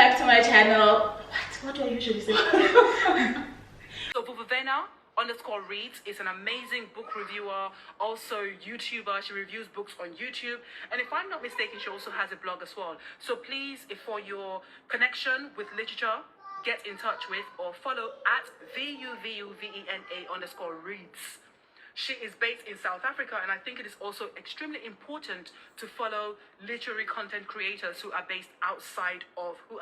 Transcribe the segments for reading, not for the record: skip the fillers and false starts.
back to my channel. What do I usually say? So Vuvu Vena _reads is an amazing book reviewer, also YouTuber. She reviews books on YouTube, and if I'm not mistaken, she also has a blog as well. So please, if for your connection with literature, get in touch with or follow at VUVUVENA_reads. She is based in South Africa, and I think it is also extremely important to follow literary content creators who are based outside of the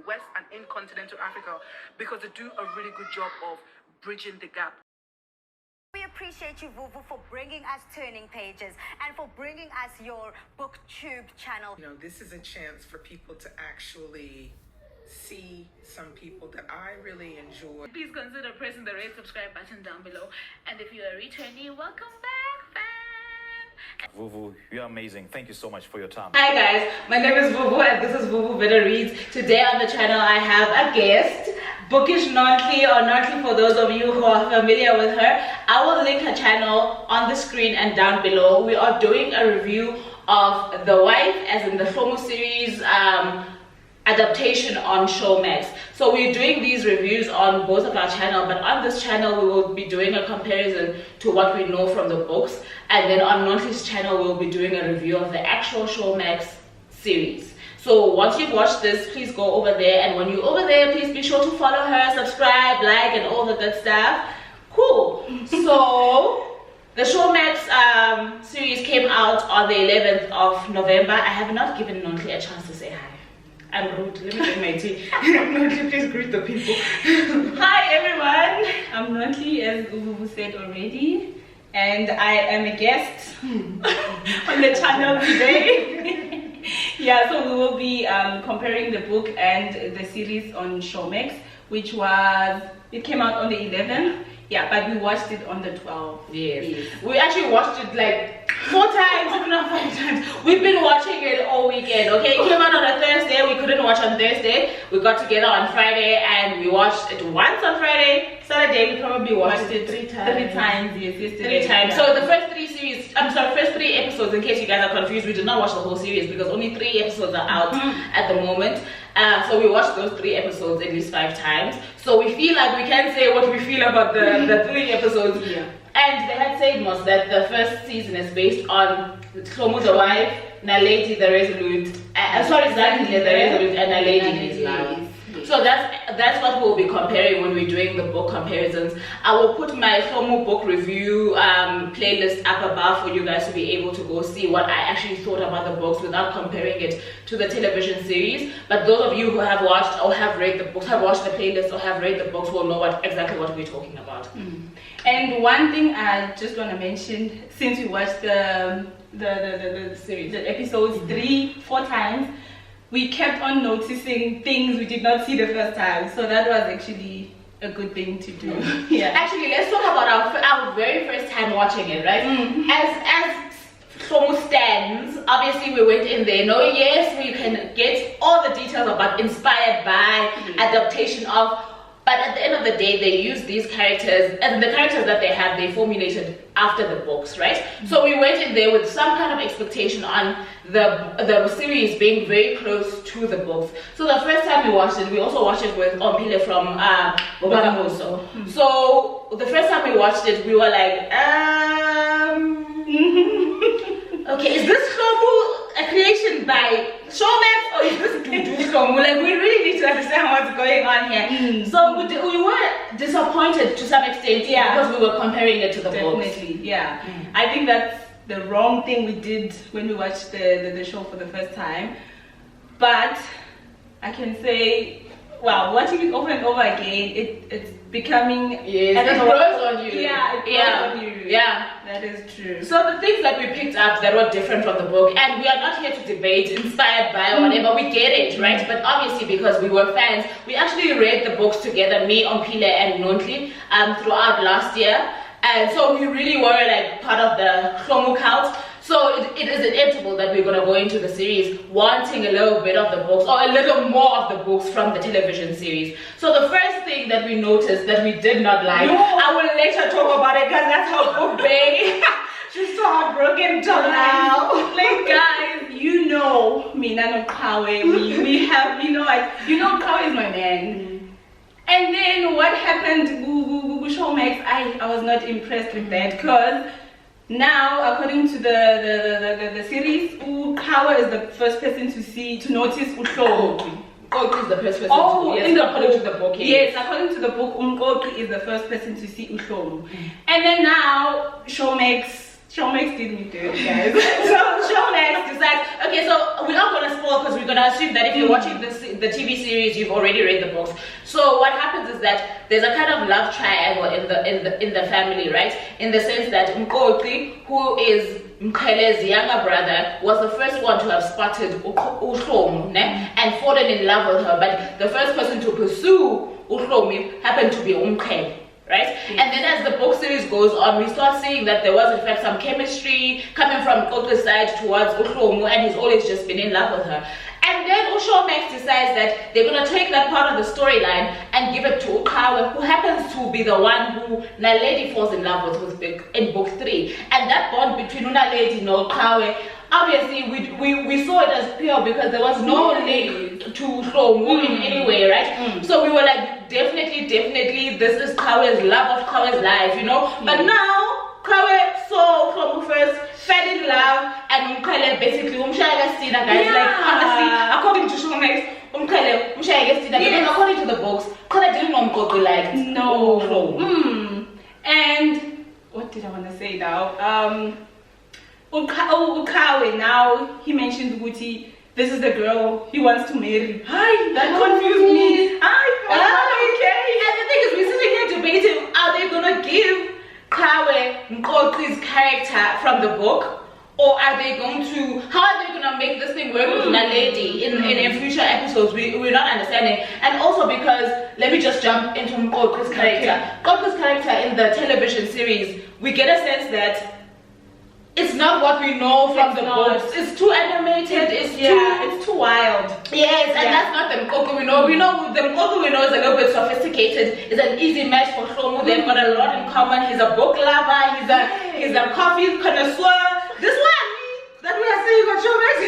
West and in continental Africa, because they do a really good job of bridging the gap. We appreciate you, Vuvu, for bringing us Turning Pages and for bringing us your BookTube channel. You know, this is a chance for people to actually see some people that I really enjoy. Please consider pressing the red subscribe button down below. And if you're a returnee, welcome back, fam. Vuvu, you're amazing. Thank you so much for your time. Hi guys, my name is Vuvu and this is Vuvu Vena Reads. Today on the channel I have a guest, Bookish Nonhly, or Nonhly for those of you who are familiar with her. I will link her channel on the screen and down below. We are doing a review of The Wife, as in the Hlomu series adaptation on Showmax. So we're doing these reviews on both of our channel, but on this channel we will be doing a comparison to what we know from the books, and then on Nonhly's channel we'll be doing a review of the actual Showmax series. So once you've watched this, please go over there, and when you're over there, please be sure to follow her, subscribe, like, and all the good stuff. Cool. So the Showmax series came out on the 11th of November. I have not given Nonhly a chance to say hi. I'm rude. Let me drink my tea. Nonhly, please greet the people. Hi everyone, I'm Nonhly, as Vuvu said already, and I am a guest on the channel today. Yeah, so we will be comparing the book and the series on Showmax, which it came out on the 11th. Yeah, but we watched it on the 12th. Yes. We actually watched it like 4 times, if not 5 times. We've been watching it all weekend, okay? It came out on a Thursday. We couldn't watch on Thursday. We got together on Friday and we watched it once on Friday. Saturday, we probably watched it 3 times. 3 times, yes, yesterday. 3 times. Yeah. So the first 3 episodes, in case you guys are confused, we did not watch the whole series because only 3 episodes are out at the moment. So we watched those 3 episodes at least 5 times. So we feel like we can say what we feel about the 3 episodes. Yeah. And they had said most that the first season is based on Hlomu the Wife, Naledi the Resolute, Zandile the Resolute, and Naledi is Love. So that's what we'll be comparing when we're doing the book comparisons. I will put my Hlomu book review playlist up above for you guys to be able to go see what I actually thought about the books without comparing it to the television series. But those of you who have watched or have read the books, have watched the playlist or have read the books, will know exactly what we're talking about. And one thing I just want to mention, since we watched the series, the episodes 3-4 times, we kept on noticing things we did not see the first time. So that was actually a good thing to do. Yeah. Actually, let's talk about our very first time watching it, right? As Hlomu stands, obviously we went in there knowing, yes, we can get all the details about inspired by, adaptation of, but at the end of the day, they use these characters, and the characters that they have, they formulated after the books, right? So we went in there with some kind of expectation on the series being very close to the books. So the first time we watched it, we also watched it with Ompile from Boganamoso. So the first time we watched it, we were like, okay, is this Hlomu a creation by Showmax or is this Dudu Hlomu? Like, we really need to understand what's going on here. So we were disappointed to some extent, because we were comparing it to the books. Definitely, yeah. I think that's the wrong thing we did when we watched the show for the first time. But I can say, wow, watching it over and over again, it's becoming... Yes, it grows on you. Yeah, it grows on you. Yeah. That is true. So the things that we picked up that were different from the book, and we are not here to debate inspired by or whatever, we get it, right? But obviously because we were fans, we actually read the books together, me, Ompile, and Nonhly, throughout last year. And so we really were like part of the Hlomu cult. So it is inevitable that we're going to go into the series wanting a little bit of the books or a little more of the books from the television series. So the first thing that we noticed that we did not like, I will later talk about it because that's how book bang She's so heartbroken till now. Like guys, you know me, Nano Kawe. We have, like, Kawe is my man. And then what happened? Showmax, I was not impressed with that, because now, according to the series, Kawe is the first person to notice Hlomu. Umqoqi is the first person according to the book. Yes, according to the book, Umqoqi is the first person to see Hlomu. And then now, Showmax did me dirty, guys. So Showmax decides, okay, so we're not going to spoil because we're going to assume that if you're watching the TV series, you've already read the books. So what happens is that there's a kind of love triangle in the family, right? In the sense that Umqoqi, who is Mkhele's younger brother, was the first one to have spotted Hlomu and fallen in love with her. But the first person to pursue Hlomu happened to be Mkhele. Right? Yes. And then as the book series goes on, we start seeing that there was in fact some chemistry coming from Koko's side towards Hlomu, and he's always just been in love with her. And then Showmax decides that they're going to take that part of the storyline and give it to Kawe, who happens to be the one who Naledi falls in love with in book 3. And that bond between Naledi and Kawe, obviously we saw it as pure because there was no link to Hlomu in any way, right? So we were like, definitely, this is Kawe's love of Kawe's life, But now, Kawe saw Hlomu first, fell in love, and Mkhele basically, guys, like, honestly, according to Showmax, Mkhele, because according to the books, Kale didn't know Mkhele liked Hlomu. And, what did I want to say now? Kawe, now, he mentioned Guti, this is the girl he wants to marry. Hi, that confused me. Okay. And the thing is, we're sitting here debating, are they gonna give Kawe Mkoqi's character from the book, or are they going to, how are they gonna make this thing work with Naledi in future episodes? We're not understanding. And also because, let me just jump into Mkoqi's character. Mkoqi's character in the television series, we get a sense that it's not what we know from the books. It's too animated. It's too wild. Yes, and that's not the Mkoqi we know. We know the Mkoqi we know is a little bit sophisticated. It's an easy match for Hlomu. They've got a lot in common. He's a book lover. He's a coffee connoisseur. This one that we are seeing on Showmax.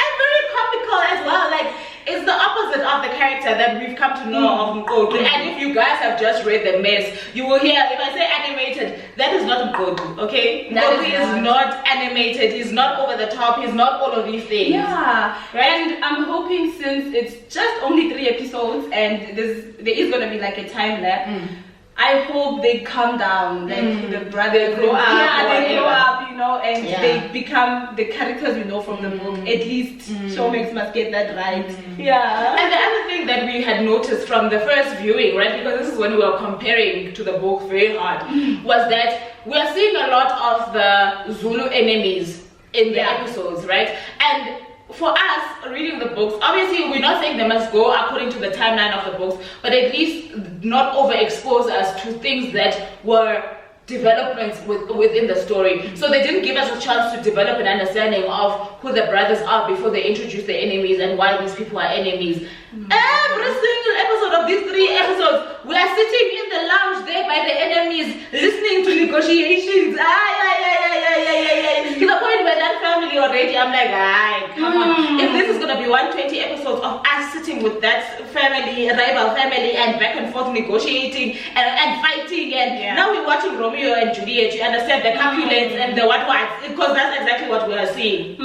And very comical as well. Like, it's the opposite of the character that we've come to know of Mkoqi. And if you guys have just read the mess, you will hear, if I say animated, that is not Mkoqi, okay? Mkoqi is not animated, he's not over the top, he's not all of these things. Yeah, right? And I'm hoping, since it's just only 3 episodes and there is going to be like a time lapse, I hope they calm down, like the brothers grow up. Yeah, they grow up, and they become the characters we know from the book. At least Showmax must get that right. Yeah. And the other thing that we had noticed from the first viewing, right, because this is when we were comparing to the book very hard, was that we are seeing a lot of the Zulu enemies in the episodes, right? And for us, reading the books, obviously we're not saying they must go according to the timeline of the books, but at least not overexpose us to things that were developments within the story. So they didn't give us a chance to develop an understanding of who the brothers are before they introduce the enemies and why these people are enemies. Every single episode of these 3 episodes, we are sitting in the lounge there by the enemies, listening to negotiations. To the point where that family already, I'm like, come on. If this is going to be 120 episodes of us sitting with that family, rival family, and back and forth negotiating and fighting, and now we're watching Romeo and Juliet, you understand the Capulets and the what, because that's exactly what we are seeing.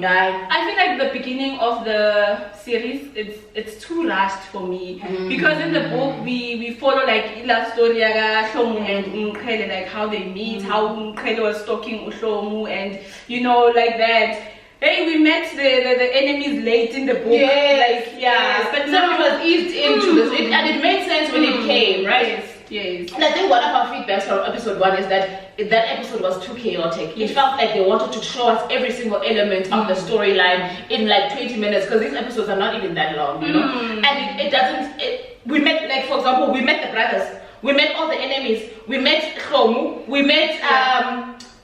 I feel like the beginning of the series, it's too rushed for me, because in the book we follow like love story Hlomu and Mkhele, like how they meet, how Mkhele was stalking Hlomu, and like that. Hey, we met the enemies late in the book. But now it was eased into this, and it made sense when it came, right? Yes. And I think one of our feedbacks from episode 1 is that episode was too chaotic. It felt like they wanted to show us every single element of the storyline in like 20 minutes, because these episodes are not even that long, And it doesn't. We met, like, for example, we met the brothers, we met all the enemies, we met Hlomu, we met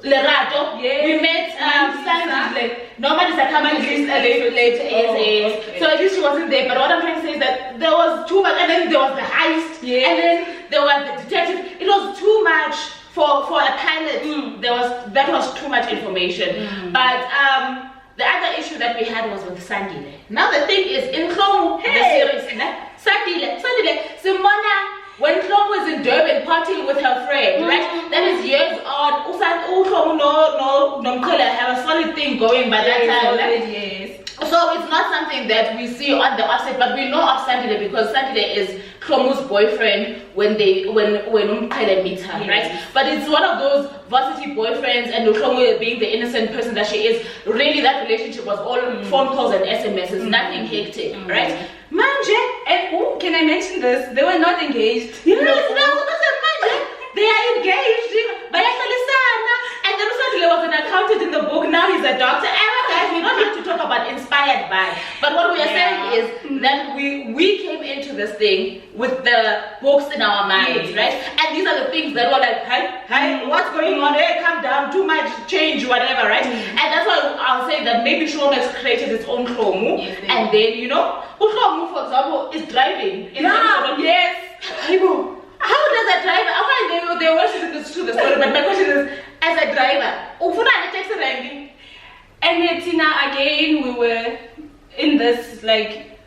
Lerato, we met Sandy. Normally Sakama is later. So at least she wasn't there. But what I'm trying to say is that there was too much, and then there was the heist, and then there were the detectives. It was too much for a pilot. That was too much information. But the other issue that we had was with Sandile. Now the thing is, in Hlomu, the series, Sandile, Simona, when Hlomu was in Durban partying with her friend, right? That is years on. No, have a solid thing going by that time. Yes. So it's not something that we see on the offset, but we know of Sandile because Sandile is Hlomu's boyfriend when Umqele meets her, right? But it's one of those varsity boyfriends, and Hlomu being the innocent person that she is, really that relationship was all phone calls and SMSs, nothing hectic, right? Manje, And can I mention this? They were not engaged. yes, they are engaged. And then Sandile was an accountant in the book, now he's a doctor. Guys, we don't have to talk about inspired by, but what we are saying is that we came into this thing with the books in our minds, right? And these are the things that were like, hi, what's going on? Hey, calm down, too much change, whatever, right? And that's why I'll say that maybe Showmax created its own Hlomu, and then Hlomu, for example, is driving. Yes. How does a driver? They were to the story, but my question is, as a driver, And Tina, again, we were in this like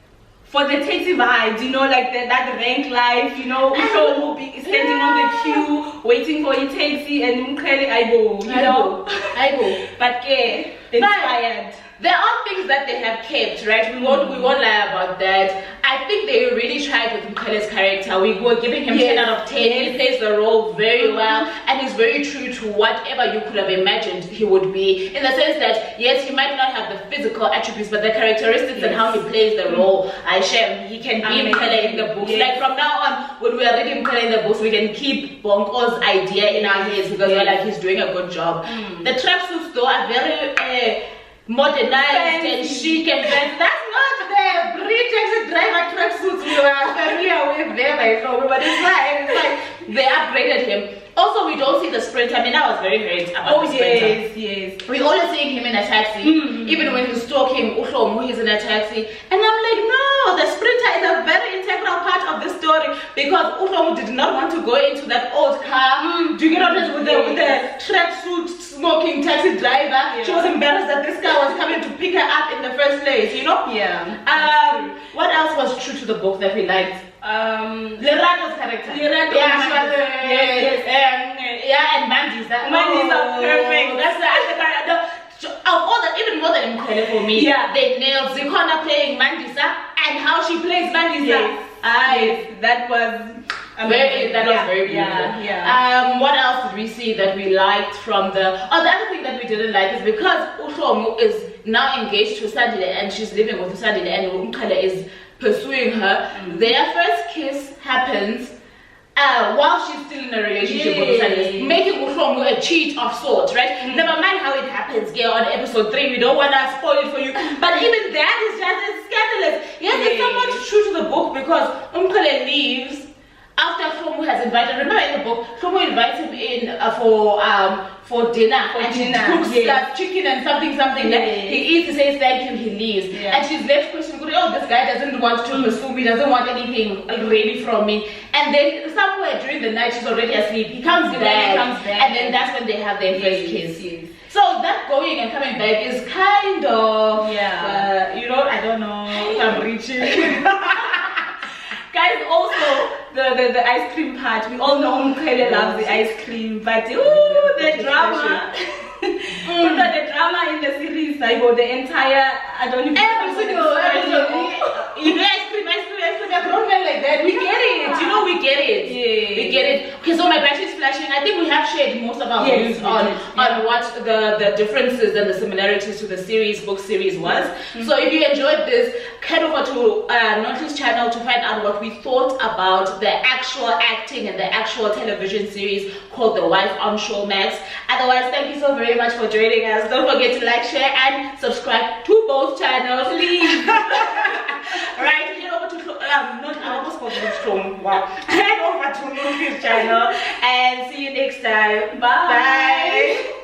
for the taxi vibes, like that rank life, Uso will be standing on the queue, waiting for your taxi, and Umqele, I go. But inspired. There are things that they have kept, right? We won't lie about that. I think they really tried with Umqele's character. We were giving him 10 out of 10. He plays the role very well, and he's very true to whatever you could have imagined he would be. In the sense that, yes, he might not have the physical attributes, but the characteristics and how he plays the role, I share. He can be Umqele in the books. Like from now on, when we are reading Umqele in the books, we can keep Bonko's idea in our heads because we're like, he's doing a good job. The tracksuits though are very modernized and chic and fancy. That's not the pre-taxi driver tracksuits we were familiar with there by now, but it's fine. It's like they upgraded him. Also, we don't see the Sprinter. I mean, I was very hurt about the Sprinter. Yes. We always seeing him in a taxi. Even when he's talking, Hlomu, he's in a taxi. And I'm like, no, the Sprinter is a very integral part of the story because Hlomu did not want to go into that old car. Do you get honest with the tracksuit smoking taxi driver? She was embarrassed that this guy was coming to pick her up in the first place, What else was true to the book that we liked? Lerato's character. And Mandisa. Mandisa, perfect. That's of all that, even more than Umqele for me. They nailed Zikhona playing Mandisa and how she plays Mandisa. That was amazing. That was very beautiful. What else did we see that we liked from the other thing that we didn't like is because Hlomu is now engaged to Sandile and she's living with Sandile and Umqele is pursuing her. Their first kiss happens while she's still in a relationship with Sandile, making Hlomu a cheat of sorts, right? Never mind how it happens, girl, on episode 3. We don't want to spoil it for you, but even that is just scandalous. Yes, it's somewhat true to the book because Umqele leaves after Hlomu has invited. Remember in the book, Hlomu invites him in for dinner, and she cooks like chicken and something. He eats, he says thank you, he leaves, and she's left questioning, oh, this guy doesn't want to pursue me, doesn't want anything really from me. And then somewhere during the night, she's already asleep. He comes back, and then that's when they have their first kiss. So that going and coming back is kind of I don't know if I'm reaching. Guys, also the ice cream part. We all know Umqele loves the ice cream, but the drama. The drama in the series, the entire, I don't even every single episode. Ice cream, a grown man like that. We get it. We get it. We get it. Okay, so my battery is flashing. I think we have shared most of our views on what the differences and the similarities to the book series was. So if you enjoyed this, head over to Nonhly's channel to find out what we thought about the actual acting and the actual television series called The Wife on Showmax. Otherwise, thank you so very much for joining us. Don't forget to like, share, and subscribe to both channels, please. Right, head over to Nonhly's channel and see you next time. Bye.